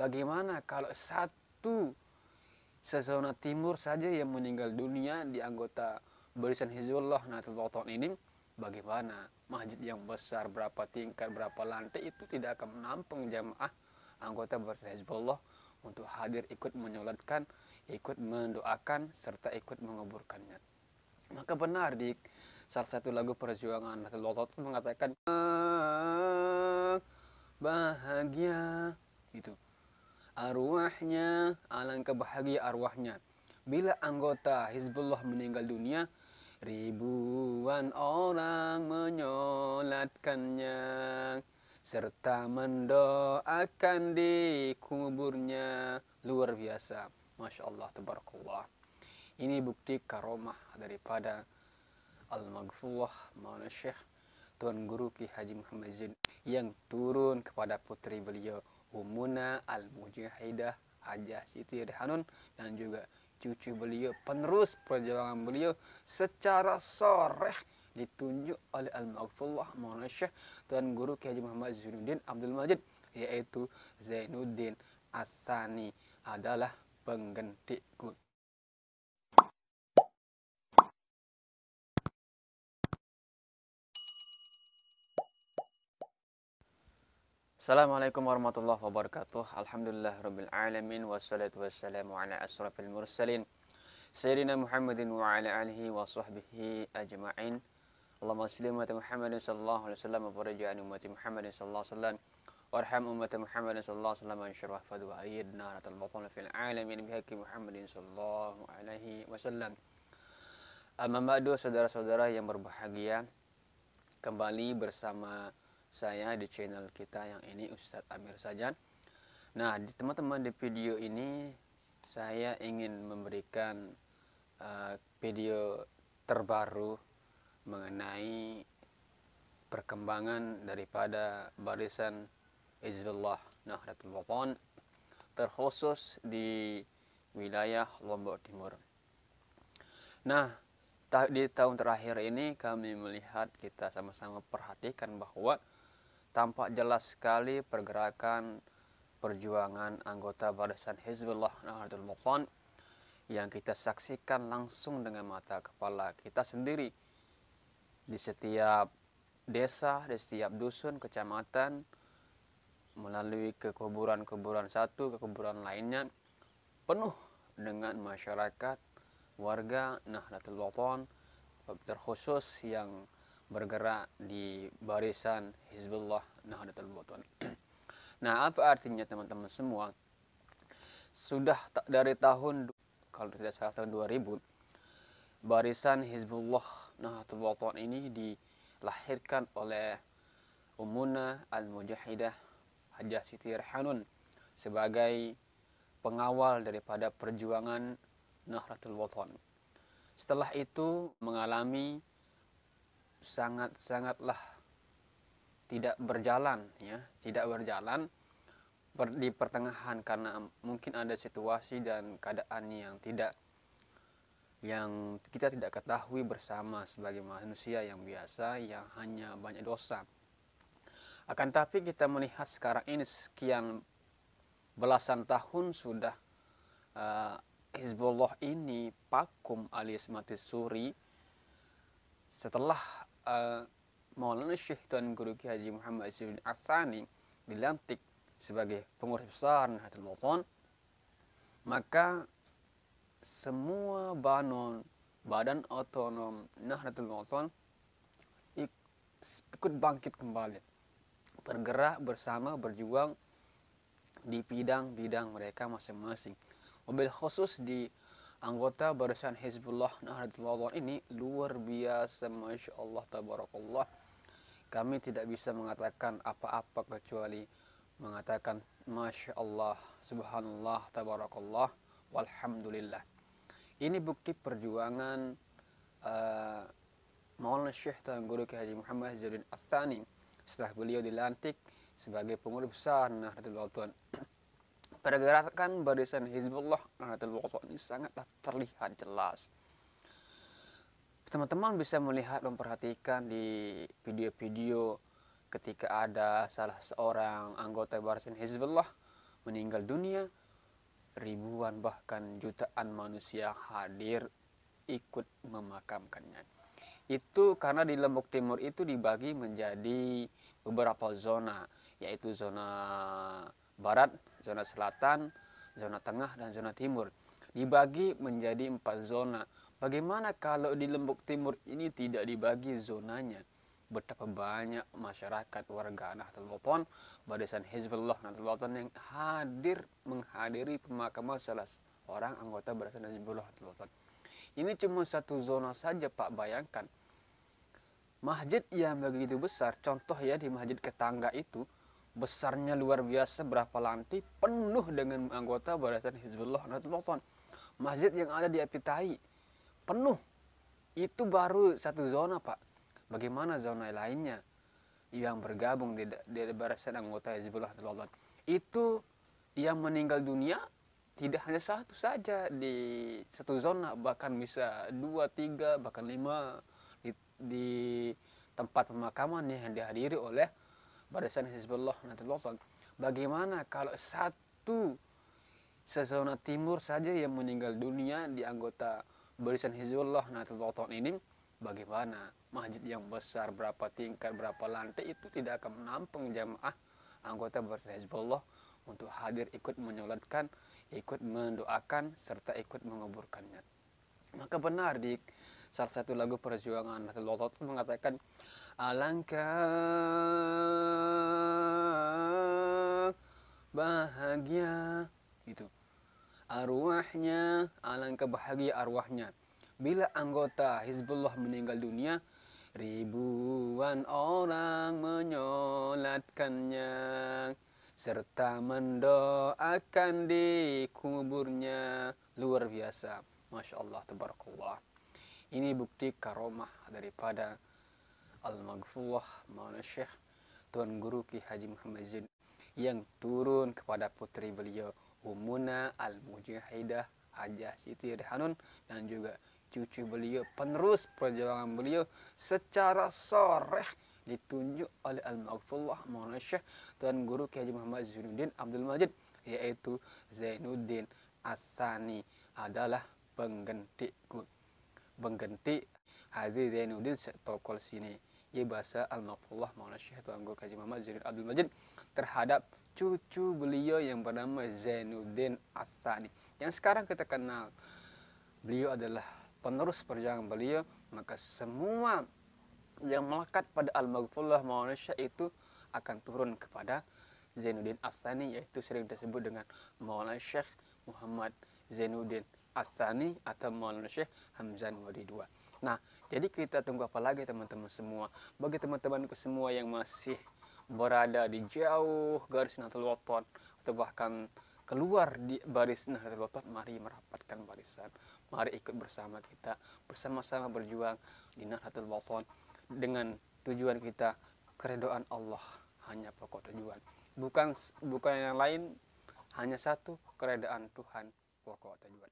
bagaimana kalau satu sezona timur saja yang meninggal dunia di anggota barisan Hizbullah Nahdlatul Ulama ini, bagaimana masjid yang besar berapa tingkat berapa lantai itu tidak akan menampung jamaah anggota barisan Hizbullah untuk hadir ikut menyolatkan, ikut mendoakan serta ikut menguburkannya. Maka benar di salah satu lagu perjuangan Nahdlatul Ulama mengatakan bahagia itu arwahnya, alangkah bahagia arwahnya bila anggota Hizbullah meninggal dunia, ribuan orang menyolatkannya serta mendoakan di kuburnya. Luar biasa, Masya Allah, tabarakallah. Ini bukti karomah daripada Al-Maghfurah Maulana Syekh Tuan Guru Ki Haji Muhammad Zain yang turun kepada putri beliau Ummuna Al-Mujahidah Hajah Siti Rehanun, dan juga cucu beliau, penerus perjuangan beliau secara sharih ditunjuk oleh Al-Maghfurah Maulana Syekh Tuan Guru Ki Haji Muhammad Zainuddin Abdul Majid, yaitu Zainuddin Ats-Tsani adalah penggantiku. Assalamualaikum warahmatullahi wabarakatuh. Alhamdulillah rabbil alamin, wassalatu wassalamu ala asrafil mursalin Sayyidina Muhammadin wa ala alihi wa sahbihi ajma'in. Allahumma salli ummati Muhammadin sallallahu alaihi wasallam wa farij an ummati Muhammadin sallallahu alaihi wasallam warham ummati Muhammadin sallallahu alaihi wasallam wa anshur wahfadhu wa ayyidna natal batana fil alamin bihaqqi Muhammadin sallallahu alaihi wasallam. Amma ba'du, saudara-saudara yang berbahagia, kembali bersama saya di channel kita yang ini, Ustadz Amir Sajan. Nah, teman-teman, di video ini saya ingin memberikan video terbaru mengenai perkembangan daripada barisan Hizbullah Nahdlatul Ulama terkhusus di wilayah Lombok Timur. Nah, di tahun terakhir ini kami melihat, kita sama-sama perhatikan bahwa tampak jelas sekali pergerakan perjuangan anggota barisan Hizbullah Nahdlatul Ulama yang kita saksikan langsung dengan mata kepala kita sendiri di setiap desa, di setiap dusun, kecamatan, melalui ke kuburan-kuburan satu ke kuburan lainnya, penuh dengan masyarakat, warga Nahdlatul Ulama terkhusus yang bergerak di barisan Hizbullah Nahdlatul Ulama. Nah, apa artinya teman-teman semua? Sudah dari tahun, kalau tidak salah tahun 2000, barisan Hizbullah Nahdlatul Ulama ini dilahirkan oleh Ummuna Al-Mujahidah Hajah Siti Rehanun sebagai pengawal daripada perjuangan Nahdlatul Ulama. Setelah itu mengalami sangatlah tidak berjalan, di pertengahan, karena mungkin ada situasi dan keadaan yang kita tidak ketahui bersama sebagai manusia yang biasa yang hanya banyak dosa. Akan tapi kita melihat sekarang ini sekian belasan tahun sudah Hizbullah ini vakum alias mati suri setelah Maulana Syekh Tuan Guru Ki Haji Muhammad Zain Ats-Tsani dilantik sebagai pengurus besar Nahdlatul Ulama. Maka semua badan otonom Nahdlatul Ulama ikut bangkit kembali, bergerak bersama, berjuang di bidang-bidang mereka masing-masing. Mobil khusus di anggota barisan Hizbullah Nahdlatul Ulama ini luar biasa, Masya Allah, tabarakallah. Kami tidak bisa mengatakan apa-apa kecuali mengatakan Masya Allah, Subhanallah, tabarakallah, walhamdulillah. Ini bukti perjuangan Maulana Syekh Tuan Guru Ki Haji Muhammad Zain Ats-Tsani setelah beliau dilantik sebagai pengurus besar Nahdlatul Ulama. Pergerakan barisan Hizbullah Nahdlatul Ulama ini sangatlah terlihat jelas. Teman-teman bisa melihat, memperhatikan di video-video ketika ada salah seorang anggota barisan Hizbullah meninggal dunia, ribuan bahkan jutaan manusia hadir ikut memakamkannya. Itu karena di Lombok Timur itu dibagi menjadi beberapa zona, yaitu zona barat, zona selatan, zona tengah, dan zona timur. Dibagi menjadi 4 zona. Bagaimana kalau di Lombok Timur ini tidak dibagi zonanya? Betapa banyak masyarakat warga Nahdlatul Wathon, Barisan Hizbullah Nahdlatul Wathon yang menghadiri pemakaman salah orang anggota Barisan Hizbullah Nahdlatul Wathon. Ini cuma satu zona saja, Pak. Bayangkan masjid yang begitu besar, contoh ya di Masjid Ketangga itu besarnya luar biasa, berapa lantai, penuh dengan anggota Barisan Hizbullah Nahdlatul Wathon. Masjid yang ada di Apitai penuh, itu baru satu zona, Pak. Bagaimana zona lainnya yang bergabung di barisan anggota Hizbullah Nahdlatul Wathon? Itu yang meninggal dunia tidak hanya satu saja di satu zona, bahkan bisa 2, 3, bahkan 5 di tempat pemakaman yang dihadiri oleh Barisan Hizbullah Nahdlatul Wathon. Bagaimana kalau satu sezona timur saja yang meninggal dunia di anggota Barisan Hizbullah Nahdlatul Wathon ini? Bagaimana masjid yang besar, berapa tingkat, berapa lantai, itu tidak akan menampung jamaah anggota Barisan Hizbullah untuk hadir ikut menyolatkan, ikut mendoakan, serta ikut menguburkannya. Maka benar di salah satu lagu perjuangan Nahdlatul Wathon mengatakan, alangkah bahagia itu arwahnya, alangkah bahagia arwahnya bila anggota Hizbullah meninggal dunia, ribuan orang menyolatkannya serta mendoakan di kuburnya. Luar biasa, Masya Allah, tabarakallah. Ini bukti karomah daripada Al-Maghfurah Maulana Syekh Tuan Guru Ki Haji Muhammad Zain yang turun kepada putri beliau Ummuna Al-Mujahidah Hajah Siti Rehanun, dan juga cucu beliau, penerus perjuangan beliau secara soreh ditunjuk oleh Al-Maghfurah Maulana Syekh Tuan Guru Ki Haji Muhammad Zainuddin Abdul Majid, yaitu Zainuddin Ats-Tsani adalah penggantiku, pengganti Haji Zainuddin Tokol sini. Ya, bahasa Al-Maghfurah Maulana Syekh Tuan Guru Ki Haji Muhammad Zainuddin Abdul Majid terhadap cucu beliau yang bernama Zainuddin Ats-Tsani yang sekarang kita kenal. Beliau adalah penerus perjuangan beliau, maka semua yang melekat pada Al-Maghfurah Maulana Syekh itu akan turun kepada Zainuddin Ats-Tsani, yaitu sering disebut dengan Maulana Syekh Muhammad Zainuddin Ats-Tsani atau Maulana Syekh Hamzah Wadi II. Nah, jadi kita tunggu apa lagi teman-teman semua? Bagi teman-temanku semua yang masih berada di jauh garis Nahdlatul Wathon atau bahkan keluar di baris Nahdlatul Wathon, mari merapatkan barisan, mari ikut bersama kita, bersama-sama berjuang di Nahdlatul Wathon dengan tujuan kita keridhaan Allah, hanya pokok tujuan, bukan yang lain, hanya satu, keridhaan Tuhan pokok tujuan.